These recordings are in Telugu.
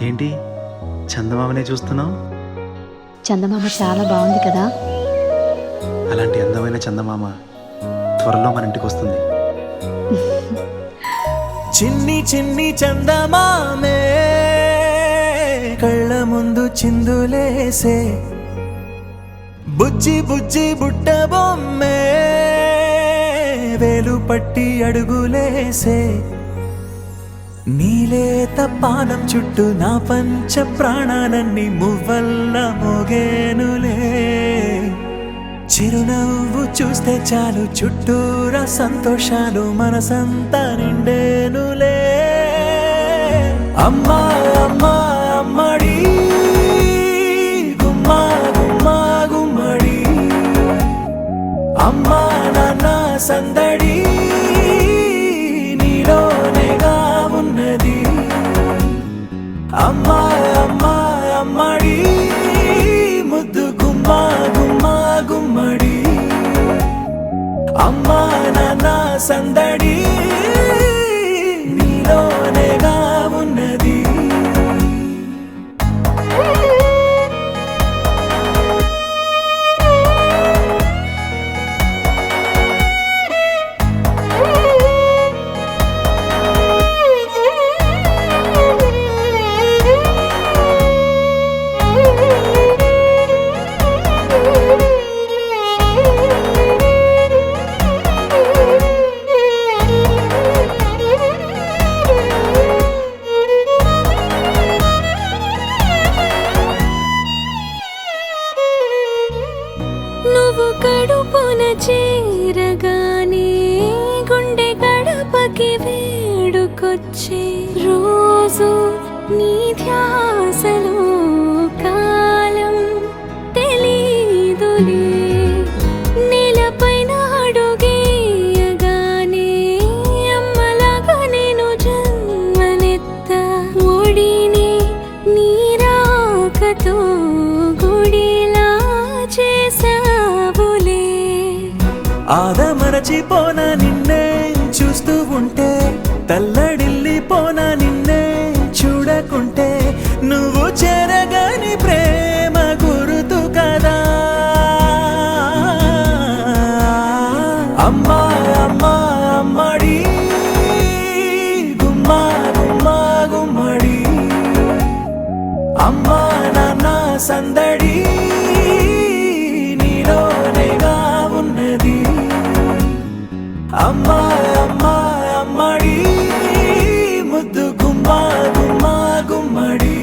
ఏంటి చందమామనే చూస్తున్నావు? చందమామ చాలా బాగుంది కదా. అలాంటి అందమైన చందమామ త్వరలో మన ఇంటికి వస్తుంది. చిన్ని చిన్ని చందమామే కళ్ళ ముందు చిందులేసే, బుజ్జి బుజ్జి బుట్ట బొమ్మే వేలు పట్టి అడుగులేసే, నీలేత పానం చుట్టూ నా పంచ ప్రాణాలన్నీ మువ్వల్ల మోగేనులే. చిరునవ్వు చూస్తే చాలు చుట్టూరా సంతోషాలు మనసంతా నిండేనులే. అమ్మా అమ్మా అమ్మడి గుమ్మా గుమ్మా గుమ్మడి, అమ్మా నాన్న సందడి నీలోనేగా ఉన్నది. అమ్మా అమ్మా అమ్మడి ముద్దు గుమ్మా గుమ్మా గుమ్మడి, అమ్మా నాన్న సందడి నీలోనేగా ఉన్నది. నువ్వు కడుపున చేరగానే గుండె గడపకి వేడుకొచ్చే రోజు నీ ధ్యాసలో కాలం తెలీదులే. నేలపైన అడుగేయగానే అమ్మలాగా నేను జన్మనెత్త, ఒడిని నీ రాకతో గుడిలా చేసావులే. ఆదమరచిపోన నిన్నే చూస్తూ ఉంటే, తల్లడిల్లిపోన నిన్నే చూడకుంటే, నువ్వు చెరగని ప్రేమ గురుతు కదా. అమ్మా అమ్మా అమ్మడి గుమ్మా గుమ్మా గుమ్మడి, అమ్మా నాన్న సందడి నీలోనేగా ఉన్నది. అమ్మా అమ్మా అమ్మడి ముద్దు గుమ్మా గుమ్మా గుమ్మడి,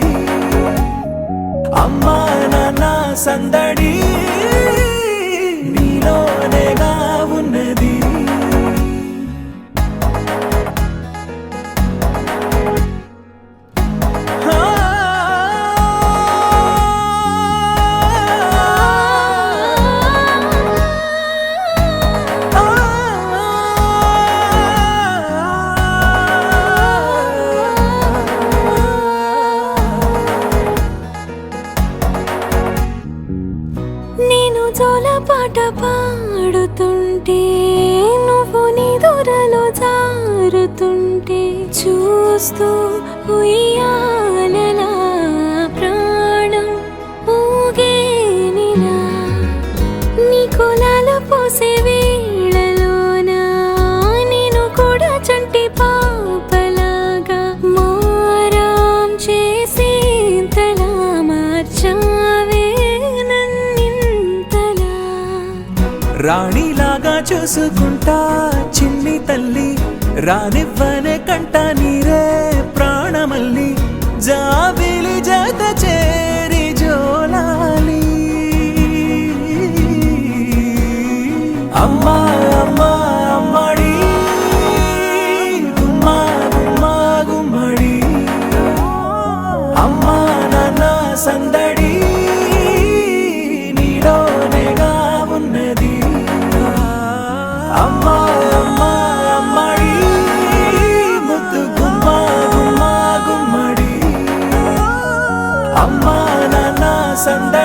అమ్మా నాన్న సందడి నీలోనేగా ఉన్నది. నేను జోలపాట పాడుతుంటే, నువ్వు నీ దూరలో జారుతుంటే, చూస్తూ ఉయ్యాలలా ప్రాణం ఊగేనిలా. నీ కులాల పోసే వేళలోన నేను కూడా చంటి పాపలాగా మారాం చేసేంతలా మార్చావే నన్నింతలా. రాణిలాగా చూసుకుంటా చిన్ని తల్లి, రానివ్వనే కంట నీరే ప్రాణమల్లి, జాబిలి జత చేరి జోలాలి. అమ్మా అమ్మా అమ్మడి గుమ్మా గుమ్మా గుమ్మడి, అమ్మా నాన్న సందడి నీలోనేగా ఉన్నది. అమ్మా అమ్మా అమ్మడి ముద్దు గుమ్మా గుమ్మా గుమ్మడి, అమ్మా నాన్న సందడి